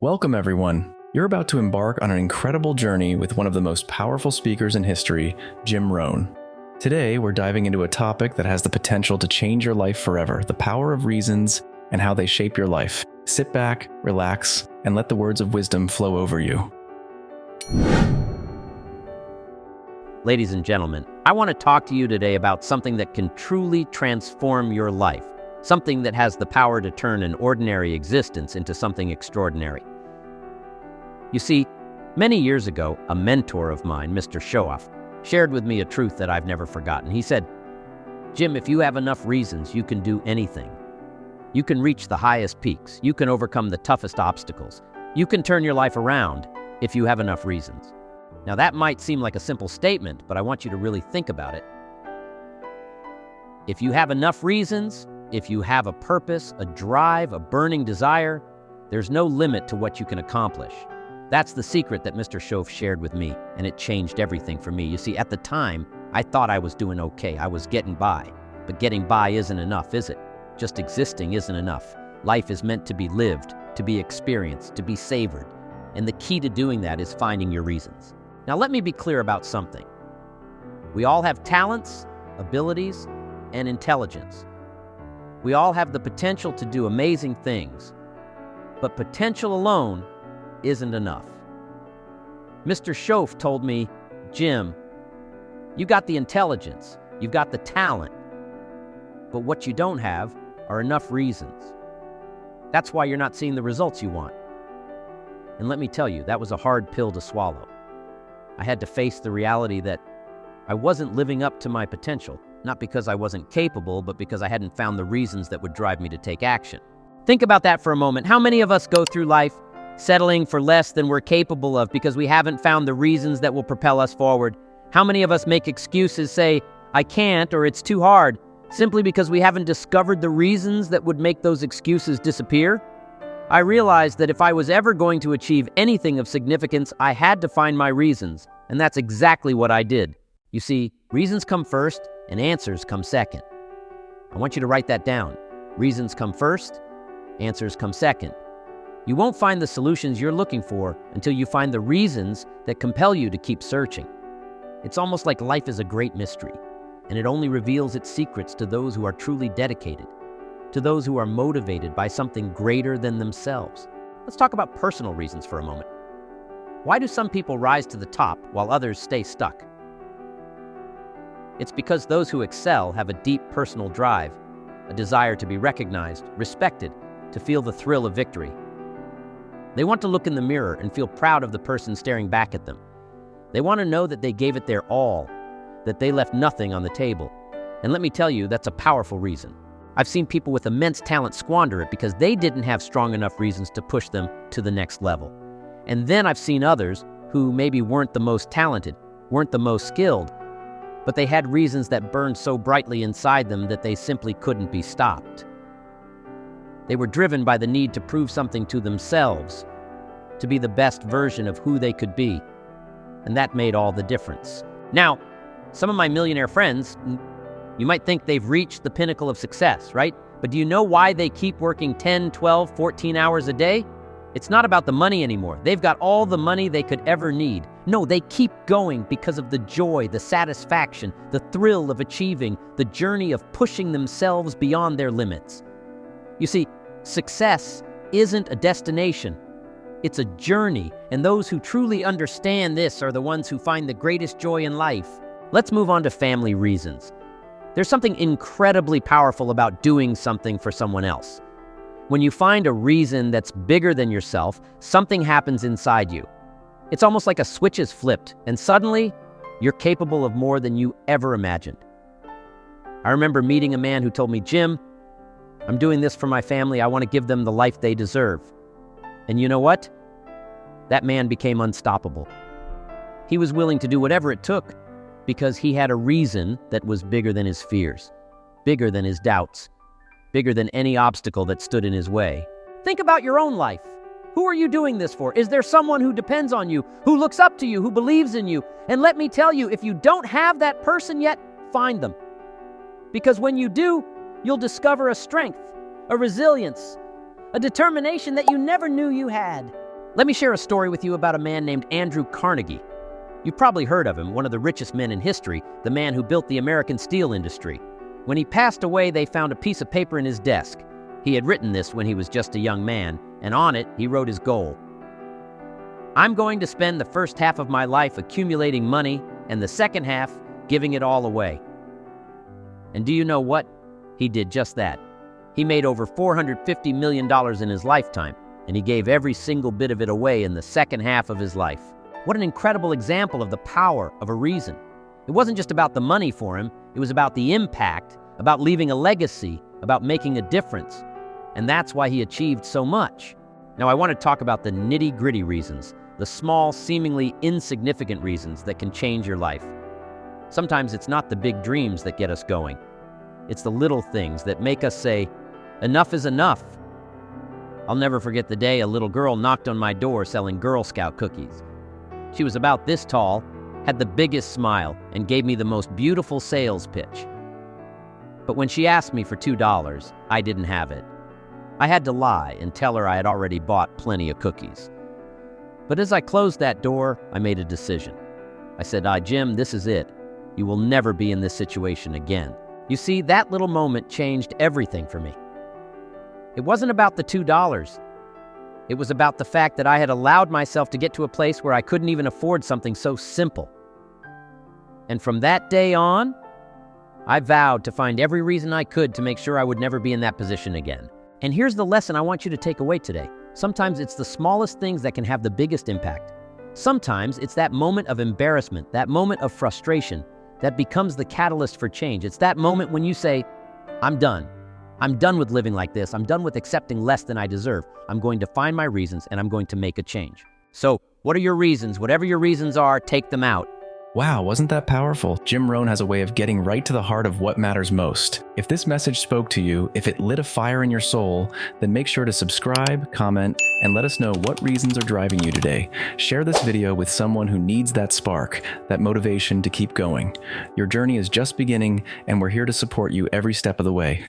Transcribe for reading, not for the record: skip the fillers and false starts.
Welcome, everyone. You're about to embark on an incredible journey with one of the most powerful speakers in history, Jim Rohn. Today, we're diving into a topic that has the potential to change your life forever, the power of reasons and how they shape your life. Sit back, relax, and let the words of wisdom flow over you. Ladies and gentlemen, I want to talk to you today about something that can truly transform your life, something that has the power to turn an ordinary existence into something extraordinary. You see, many years ago, a mentor of mine, Mr. Showoff, shared with me a truth that I've never forgotten. He said, "Jim, if you have enough reasons, you can do anything. You can reach the highest peaks. You can overcome the toughest obstacles. You can turn your life around if you have enough reasons." Now, that might seem like a simple statement, but I want you to really think about it. If you have enough reasons, if you have a purpose, a drive, a burning desire, there's no limit to what you can accomplish. That's the secret that Mr. Showoff shared with me, and it changed everything for me. You see, at the time, I thought I was doing okay. I was getting by. But getting by isn't enough, is it? Just existing isn't enough. Life is meant to be lived, to be experienced, to be savored. And the key to doing that is finding your reasons. Now, let me be clear about something. We all have talents, abilities, and intelligence. We all have the potential to do amazing things, but potential alone isn't enough. Mr. Showoff told me, "Jim, you got the intelligence, you've got the talent, but what you don't have are enough reasons. That's why you're not seeing the results you want." And let me tell you, that was a hard pill to swallow. I had to face the reality that I wasn't living up to my potential, not because I wasn't capable, but because I hadn't found the reasons that would drive me to take action. Think about that for a moment. How many of us go through life settling for less than we're capable of because we haven't found the reasons that will propel us forward? How many of us make excuses, say, "I can't," or "it's too hard," simply because we haven't discovered the reasons that would make those excuses disappear? I realized that if I was ever going to achieve anything of significance, I had to find my reasons, and that's exactly what I did. You see, reasons come first, and answers come second. I want you to write that down. Reasons come first, answers come second. You won't find the solutions you're looking for until you find the reasons that compel you to keep searching. It's almost like life is a great mystery, and it only reveals its secrets to those who are truly dedicated, to those who are motivated by something greater than themselves. Let's talk about personal reasons for a moment. Why do some people rise to the top while others stay stuck? It's because those who excel have a deep personal drive, a desire to be recognized, respected, to feel the thrill of victory. They want to look in the mirror and feel proud of the person staring back at them. They want to know that they gave it their all, that they left nothing on the table. And let me tell you, that's a powerful reason. I've seen people with immense talent squander it because they didn't have strong enough reasons to push them to the next level. And then I've seen others who maybe weren't the most talented, weren't the most skilled, but they had reasons that burned so brightly inside them that they simply couldn't be stopped. They were driven by the need to prove something to themselves, to be the best version of who they could be. And that made all the difference. Now, some of my millionaire friends, you might think they've reached the pinnacle of success, right? But do you know why they keep working 10, 12, 14 hours a day? It's not about the money anymore. They've got all the money they could ever need. No, they keep going because of the joy, the satisfaction, the thrill of achieving, the journey of pushing themselves beyond their limits. You see, success isn't a destination. It's a journey, and those who truly understand this are the ones who find the greatest joy in life. Let's move on to family reasons. There's something incredibly powerful about doing something for someone else. When you find a reason that's bigger than yourself, something happens inside you. It's almost like a switch is flipped, and suddenly, you're capable of more than you ever imagined. I remember meeting a man who told me, "Jim, I'm doing this for my family. I want to give them the life they deserve." And you know what? That man became unstoppable. He was willing to do whatever it took because he had a reason that was bigger than his fears, bigger than his doubts, bigger than any obstacle that stood in his way. Think about your own life. Who are you doing this for? Is there someone who depends on you, who looks up to you, who believes in you? And let me tell you, if you don't have that person yet, find them. Because when you do, you'll discover a strength, a resilience, a determination that you never knew you had. Let me share a story with you about a man named Andrew Carnegie. You've probably heard of him, one of the richest men in history, the man who built the American steel industry. When he passed away, they found a piece of paper in his desk. He had written this when he was just a young man, and on it, he wrote his goal. I'm going to spend the first half of my life accumulating money and the second half giving it all away. And do you know what? He did just that. He made over $450 million in his lifetime, and he gave every single bit of it away in the second half of his life. What an incredible example of the power of a reason. It wasn't just about the money for him, it was about the impact, about leaving a legacy, about making a difference. And that's why he achieved so much. Now I want to talk about the nitty-gritty reasons, the small, seemingly insignificant reasons that can change your life. Sometimes it's not the big dreams that get us going. It's the little things that make us say, enough is enough. I'll never forget the day a little girl knocked on my door selling Girl Scout cookies. She was about this tall, had the biggest smile, and gave me the most beautiful sales pitch. But when she asked me for $2, I didn't have it. I had to lie and tell her I had already bought plenty of cookies. But as I closed that door, I made a decision. I said, Jim, this is it. You will never be in this situation again. You see, that little moment changed everything for me. It wasn't about the $2. It was about the fact that I had allowed myself to get to a place where I couldn't even afford something so simple. And from that day on, I vowed to find every reason I could to make sure I would never be in that position again. And here's the lesson I want you to take away today. Sometimes it's the smallest things that can have the biggest impact. Sometimes it's that moment of embarrassment, that moment of frustration, that becomes the catalyst for change. It's that moment when you say, I'm done. I'm done with living like this. I'm done with accepting less than I deserve. I'm going to find my reasons and I'm going to make a change. So, what are your reasons? Whatever your reasons are, take them out. Wow, wasn't that powerful? Jim Rohn has a way of getting right to the heart of what matters most. If this message spoke to you, if it lit a fire in your soul, then make sure to subscribe, comment, and let us know what reasons are driving you today. Share this video with someone who needs that spark, that motivation to keep going. Your journey is just beginning, and we're here to support you every step of the way.